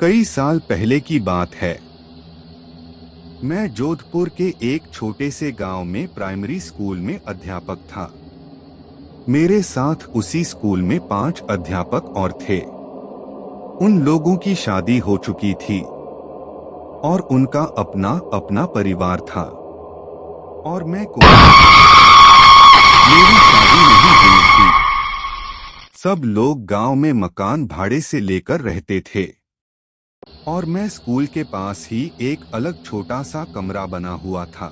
कई साल पहले की बात है। मैं जोधपुर के एक छोटे से गांव में प्राइमरी स्कूल में अध्यापक था। मेरे साथ उसी स्कूल में 5 अध्यापक और थे। उन लोगों की शादी हो चुकी थी और उनका अपना अपना परिवार था और मैं मेरी शादी नहीं हुई थी। सब लोग गांव में मकान भाड़े से लेकर रहते थे और मैं स्कूल के पास ही एक अलग छोटा सा कमरा बना हुआ था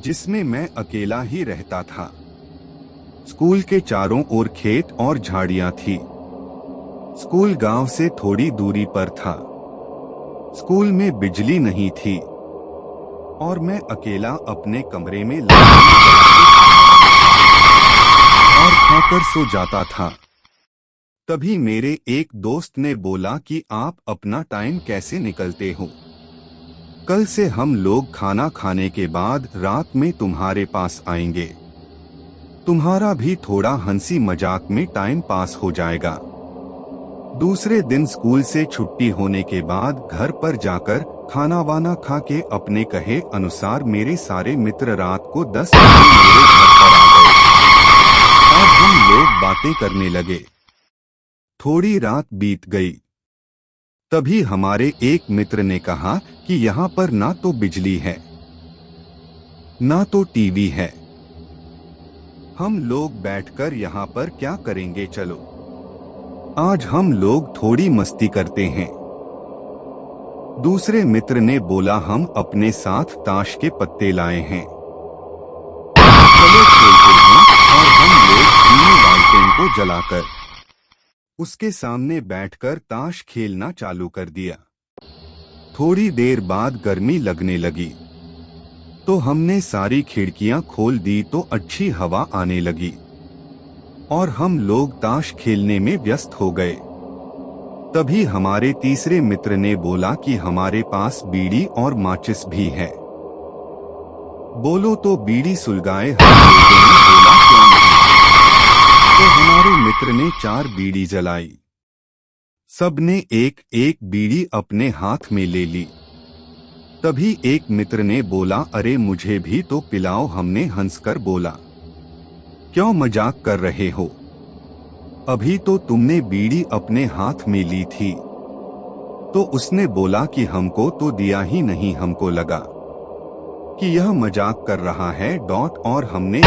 जिसमें मैं अकेला ही रहता था। स्कूल के चारों ओर खेत और झाड़ियां थी। स्कूल गांव से थोड़ी दूरी पर था। स्कूल में बिजली नहीं थी और मैं अकेला अपने कमरे में और खाकर सो जाता था। तभी मेरे एक दोस्त ने बोला कि आप अपना टाइम कैसे निकलते हो? कल से हम लोग खाना खाने के बाद रात में तुम्हारे पास आएंगे। तुम्हारा भी थोड़ा हंसी मजाक में टाइम पास हो जाएगा। दूसरे दिन स्कूल से छुट्टी होने के बाद घर पर जाकर खाना वाना खा के अपने कहे अनुसार मेरे सारे मित्र रात को 10 बजे मेरे घर पर आ गए और हम लोग बातें करने लगे। थोड़ी रात बीत गई। तभी हमारे एक मित्र ने कहा कि यहाँ पर ना तो बिजली है ना तो टीवी है। हम लोग बैठकर यहाँ पर क्या करेंगे? चलो आज हम लोग थोड़ी मस्ती करते हैं। दूसरे मित्र ने बोला हम अपने साथ ताश के पत्ते लाए हैं, चलो खेलते हैं। और हम लोग धीमी लालटेन को जलाकर उसके सामने बैठकर ताश खेलना चालू कर दिया। थोड़ी देर बाद गर्मी लगने लगी तो हमने सारी खिड़कियां खोल दी तो अच्छी हवा आने लगी और हम लोग ताश खेलने में व्यस्त हो गए। तभी हमारे तीसरे मित्र ने बोला कि हमारे पास बीड़ी और माचिस भी है, बोलो तो बीड़ी सुलगाए। हम लोगों ने बोला क्यों नहीं? तो हमारे मित्र ने 4 बीड़ी जलाई। सबने एक एक बीड़ी अपने हाथ में ले ली। तभी एक मित्र ने बोला अरे मुझे भी तो पिलाओ। हमने हंसकर बोला क्यों मजाक कर रहे हो? अभी तो तुमने बीड़ी अपने हाथ में ली थी। तो उसने बोला कि हमको तो दिया ही नहीं, हमको लगा कि यह मजाक कर रहा है और हमने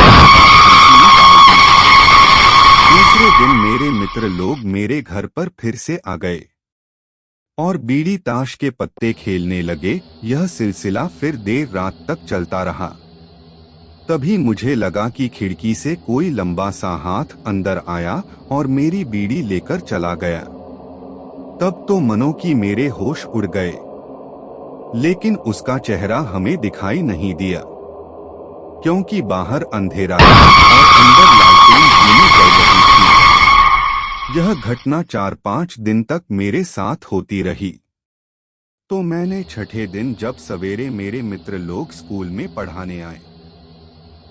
दूसरे दिन मेरे मित्र लोग मेरे घर पर फिर से आ गए और बीड़ी ताश के पत्ते खेलने लगे। यह सिलसिला फिर देर रात तक चलता रहा। तभी मुझे लगा कि खिड़की से कोई लंबा सा हाथ अंदर आया और मेरी बीड़ी लेकर चला गया। तब तो मनो कि मेरे होश उड़ गए, लेकिन उसका चेहरा हमें दिखाई नहीं दिया क्योंकि बाहर अंधेरा था और अंदर लालटेन धीमी जल रही थी। यह घटना 4-5 दिन तक मेरे साथ होती रही। तो मैंने छठे दिन जब सवेरे मेरे मित्र लोग स्कूल में पढ़ाने आए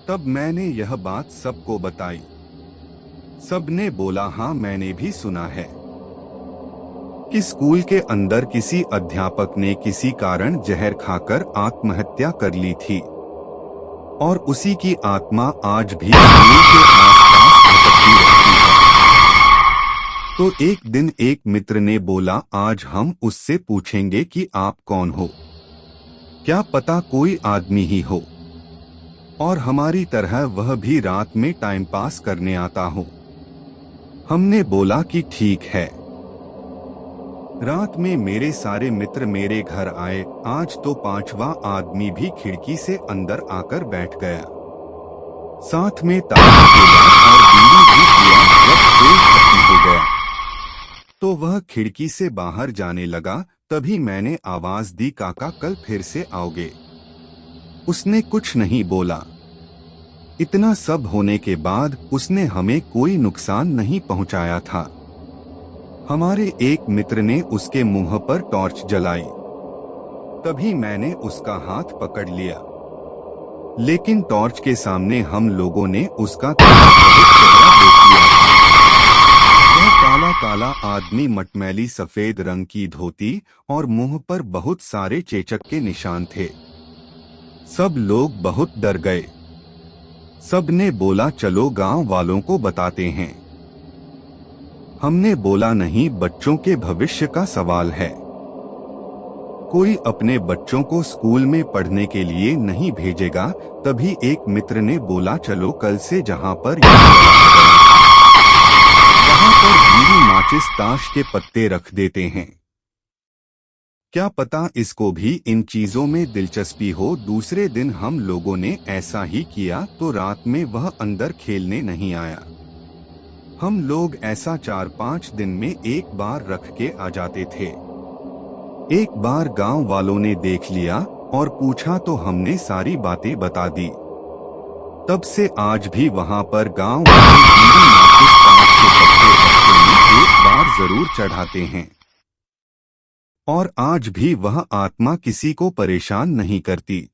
तब मैंने यह बात सबको बताई। सबने बोला हाँ मैंने भी सुना है कि स्कूल के अंदर किसी अध्यापक ने किसी कारण जहर खाकर आत्महत्या कर ली थी और उसी की आत्मा आज भी स्कूल के आसपास भटकती रहती है। तो एक दिन एक मित्र ने बोला आज हम उससे पूछेंगे कि आप कौन हो, क्या पता कोई आदमी ही हो और हमारी तरह वह भी रात में टाइम पास करने आता हो। हमने बोला कि ठीक है। रात में मेरे सारे मित्र मेरे घर आए। आज तो 5वां आदमी भी खिड़की से अंदर आकर बैठ गया। साथ में ताश खेला और बीड़ी भी पिया। जब खेल खत्म हो गया तो वह खिड़की से बाहर जाने लगा। तभी मैंने आवाज दी काका कल फिर से आओगे? उसने कुछ नहीं बोला। इतना सब होने के बाद उसने हमें कोई नुकसान नहीं पहुंचाया था। हमारे एक मित्र ने उसके मुंह पर टॉर्च जलाई। तभी मैंने उसका हाथ पकड़ लिया, लेकिन टॉर्च के सामने हम लोगों ने उसका चेहरा देख लिया था। वह काला काला आदमी मटमैली सफेद रंग की धोती और मुंह पर बहुत सारे चेचक के निशान थे। सब लोग बहुत डर गए। सब ने बोला चलो गांव वालों को बताते हैं। हमने बोला नहीं, बच्चों के भविष्य का सवाल है। कोई अपने बच्चों को स्कूल में पढ़ने के लिए नहीं भेजेगा। तभी एक मित्र ने बोला चलो कल से जहां पर वहां पर बीड़ी माचिस ताश के पत्ते रख देते हैं। क्या पता इसको भी इन चीजों में दिलचस्पी हो। दूसरे दिन हम लोगों ने ऐसा ही किया तो रात में वह अंदर खेलने नहीं आया। हम लोग ऐसा 4-5 दिन में एक बार रख के आ जाते थे। एक बार गांव वालों ने देख लिया और पूछा तो हमने सारी बातें बता दी। तब से आज भी वहां पर गांव वाले बीड़ी माचिस ताश के पत्ते हफ्ते में एक बार जरूर चढ़ाते हैं। और आज भी वह आत्मा किसी को परेशान नहीं करती।